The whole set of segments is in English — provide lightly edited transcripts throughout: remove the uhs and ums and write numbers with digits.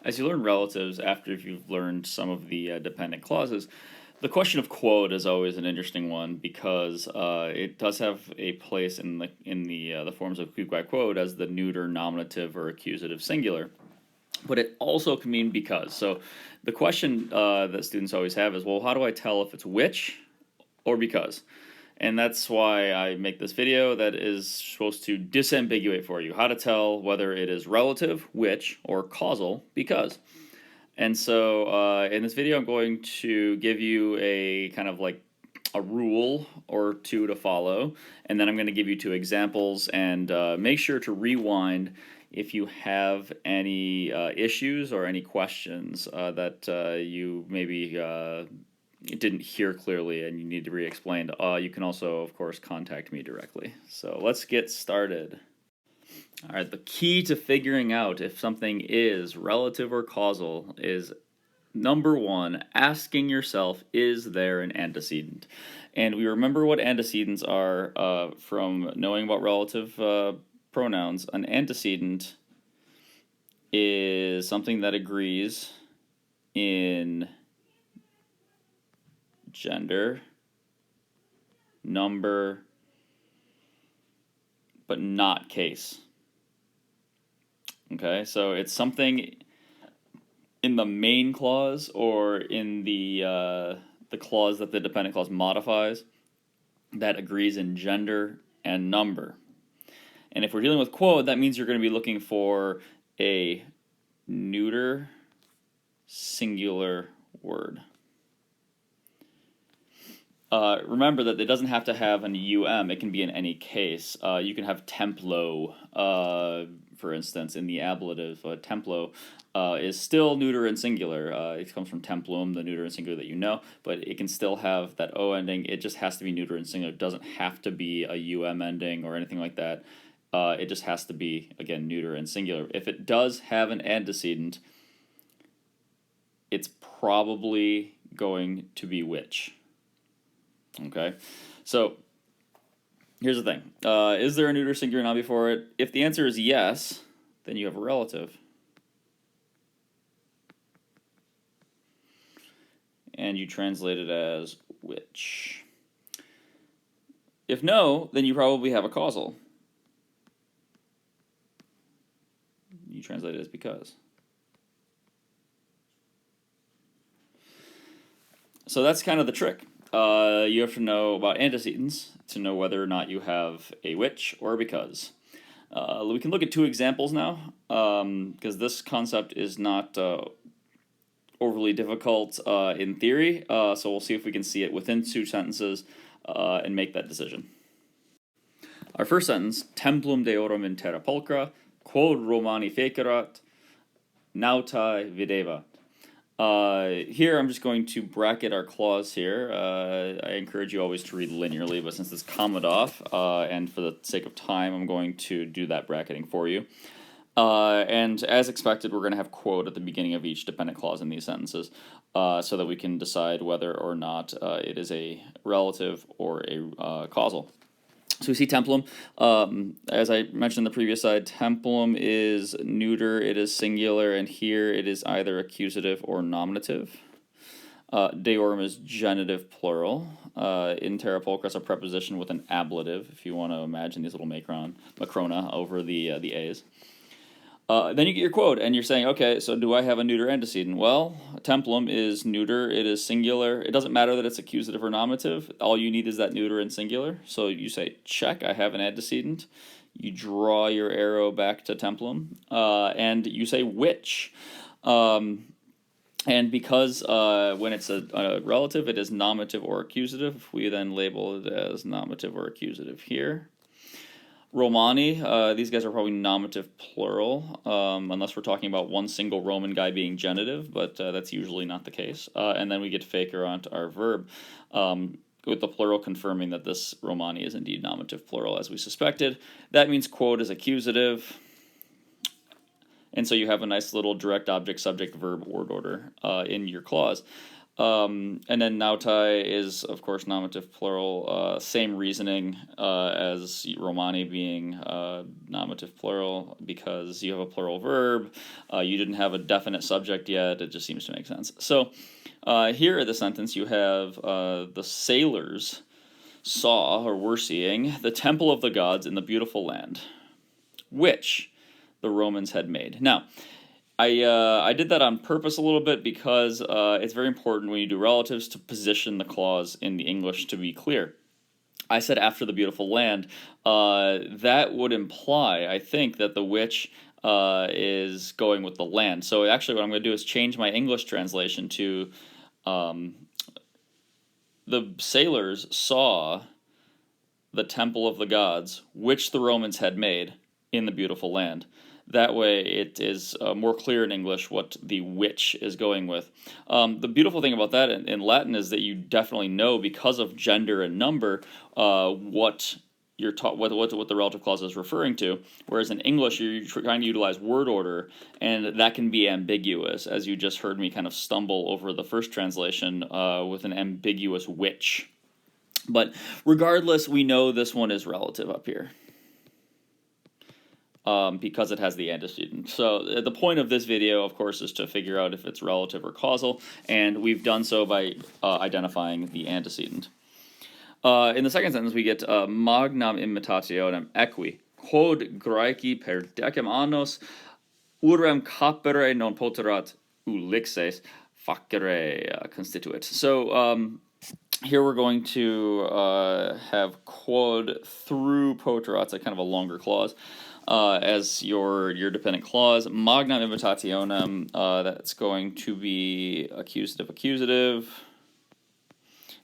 As you learn relatives after you've learned some of the dependent clauses, the question of quod is always an interesting one because it does have a place in the forms of quod as the neuter, nominative, or accusative singular. But it also can mean because. So the question that students always have is, well, how do I tell if it's which or because? And that's why I make this video that is supposed to disambiguate for you how to tell whether it is relative, which, or causal, because. And so in this video, I'm going to give you a kind of like a rule or two to follow, and then I'm going to give you two examples, and make sure to rewind if you have any issues or any questions that you maybe didn't hear clearly and you need to re-explained. You can also, of course, contact me directly. So let's get started. All right, the key to figuring out if something is relative or causal is number one, asking yourself, is there an antecedent? And we remember what antecedents are from knowing about relative pronouns. An antecedent is something that agrees in gender, number, but not case. Okay, so it's something in the main clause or in the clause that the dependent clause modifies that agrees in gender and number. And if we're dealing with quod, that means you're going to be looking for a neuter singular word. Remember that it doesn't have to have an it can be in any case. You can have templo, for instance, in the ablative. Templo is still neuter and singular. It comes from templum, the neuter and singular that you know, but it can still have that O ending. It just has to be neuter and singular. It doesn't have to be a ending or anything like that. It just has to be, again, neuter and singular. If it does have an antecedent, it's probably going to be which. Okay, so here's the thing. Is there a neuter singular noun before it? If the answer is yes, then you have a relative. And you translate it as which. If no, then you probably have a causal. You translate it as because. So that's kind of the trick. You have to know about antecedents to know whether or not you have a which or a because. We can look at two examples now, because this concept is not overly difficult in theory, so we'll see if we can see it within two sentences and make that decision. Our first sentence, templum deorum in terra pulchra, quod Romani fecerat, nautai videva. Here I'm just going to bracket our clause here. I encourage you always to read linearly, but since it's commaed off, and for the sake of time, I'm going to do that bracketing for you. And as expected, we're going to have quod at the beginning of each dependent clause in these sentences, so that we can decide whether or not it is a relative or a causal. So we see templum. As I mentioned in the previous slide, templum is neuter, it is singular, and here it is either accusative or nominative. Deorum is genitive plural. In terra pulchra is a preposition with an ablative, if you want to imagine these little macrona over the A's. Then you get your quod, and you're saying, okay, so do I have a neuter antecedent? Well, templum is neuter, it is singular. It doesn't matter that it's accusative or nominative. All you need is that neuter and singular. So you say, check, I have an antecedent. You draw your arrow back to templum, and you say which. And because when it's a relative, it is nominative or accusative, we then label it as nominative or accusative here. Romani, these guys are probably nominative plural, unless we're talking about one single Roman guy being genitive, but that's usually not the case. And then we get fecerat, our verb, with the plural confirming that this Romani is indeed nominative plural, as we suspected. That means quod is accusative, and so you have a nice little direct object, subject, verb, word order in your clause. And then nautai is, of course, nominative plural. Same reasoning as Romani being nominative plural, because you have a plural verb. You didn't have a definite subject yet. It just seems to make sense. So here in the sentence, you have the sailors saw, or were seeing, the temple of the gods in the beautiful land, which the Romans had made. Now, I did that on purpose a little bit because it's very important when you do relatives to position the clause in the English to be clear. I said after the beautiful land. That would imply, I think, that the which is going with the land. So actually what I'm going to do is change my English translation to the sailors saw the temple of the gods, which the Romans had made in the beautiful land. That way it is more clear in English what the which is going with. The beautiful thing about that in Latin is that you definitely know, because of gender and number, what you're what the relative clause is referring to. Whereas in English, you're trying to utilize word order, and that can be ambiguous, as you just heard me kind of stumble over the first translation with an ambiguous which. But regardless, we know this one is relative up here. Because it has the antecedent. So the point of this video, of course, is to figure out if it's relative or causal, and we've done so by identifying the antecedent. In the second sentence, we get magnam imitationem equi, quod Graeci per decem annos urem capere non poterat ulixes facere constituit. So here we're going to have quod through poterat, it's a kind of a longer clause, as your dependent clause. Magnam imitationem, that's going to be accusative.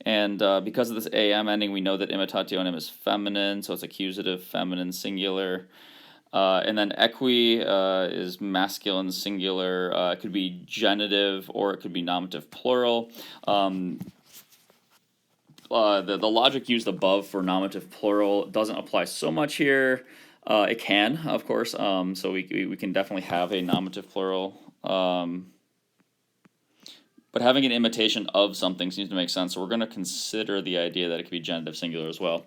And because of this am ending, we know that imitationem is feminine, so it's accusative, feminine, singular. And then equi is masculine, singular. It could be genitive, or it could be nominative, plural. The logic used above for nominative plural doesn't apply so much here. It can, of course, so we can definitely have a nominative plural. But having an imitation of something seems to make sense, so we're going to consider the idea that it could be genitive singular as well.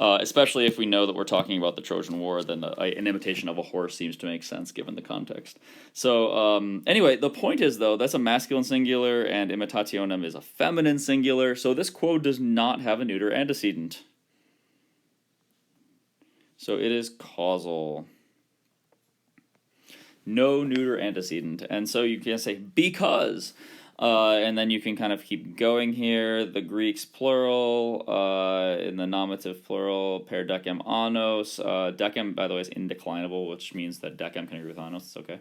Especially if we know that we're talking about the Trojan War, then an imitation of a horse seems to make sense given the context. So anyway, the point is, though, that's a masculine singular, and imitationem is a feminine singular, so this quote does not have a neuter antecedent. So it is causal. No neuter antecedent. And so you can say because, and then you can kind of keep going here. The Greeks plural, in the nominative plural, per decem annos. Decem, by the way, is indeclinable, which means that decem can agree with annos. It's okay.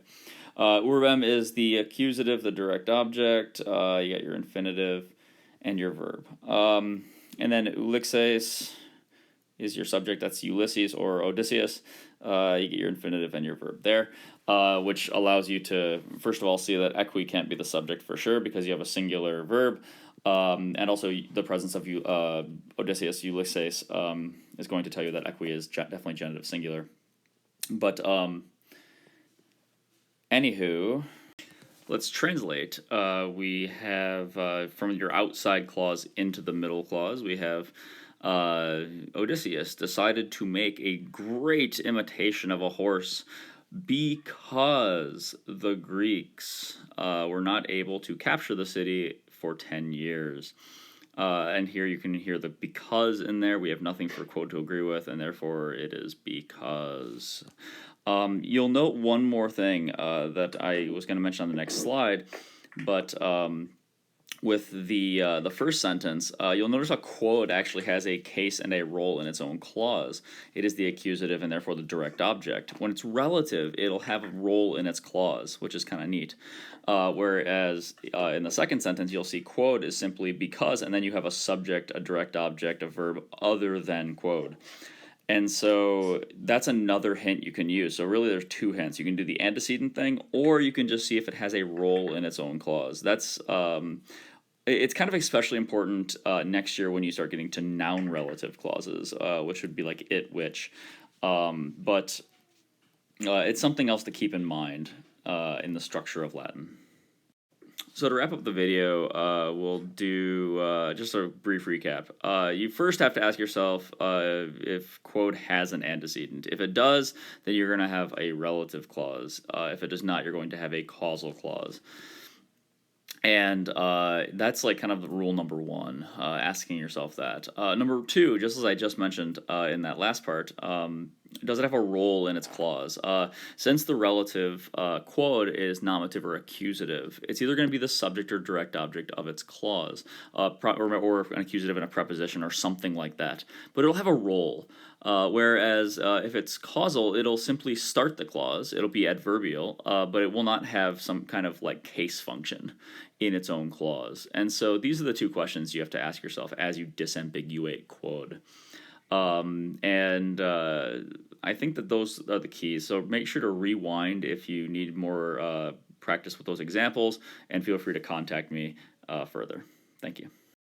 Urbem is the accusative, the direct object. You got your infinitive and your verb. And then ulixes is your subject. That's Ulysses or Odysseus. You get your infinitive and your verb there, which allows you to, first of all, see that equi can't be the subject for sure because you have a singular verb, and also the presence of Odysseus, Ulysses, is going to tell you that equi is definitely genitive singular. But anywho, let's translate. We have from your outside clause into the middle clause, we have Odysseus decided to make a great imitation of a horse because the Greeks were not able to capture the city for 10 years. And here you can hear the because in there. We have nothing for quote to agree with, and therefore it is because. You'll note one more thing that I was going to mention on the next slide, but with the first sentence, you'll notice a quod actually has a case and a role in its own clause. It is the accusative and therefore the direct object. When it's relative, it'll have a role in its clause, which is kind of neat. Whereas in the second sentence, you'll see quod is simply because, and then you have a subject, a direct object, a verb other than quod. And so that's another hint you can use. So really there's two hints. You can do the antecedent thing, or you can just see if it has a role in its own clause. That's it's kind of especially important next year when you start getting to noun relative clauses, which would be like it, which. But it's something else to keep in mind in the structure of Latin. So to wrap up the video, we'll do just a brief recap. You first have to ask yourself if quod has an antecedent. If it does, then you're going to have a relative clause. If it does not, you're going to have a causal clause. And that's like kind of the rule number one, asking yourself that. Number two, just as I just mentioned in that last part, does it have a role in its clause? Since the relative quod is nominative or accusative, it's either going to be the subject or direct object of its clause, or an accusative in a preposition or something like that. But it'll have a role. Whereas if it's causal, it'll simply start the clause. It'll be adverbial, but it will not have some kind of like case function in its own clause. And so these are the two questions you have to ask yourself as you disambiguate quod. I think that those are the keys. So make sure to rewind if you need more practice with those examples, and feel free to contact me further. Thank you.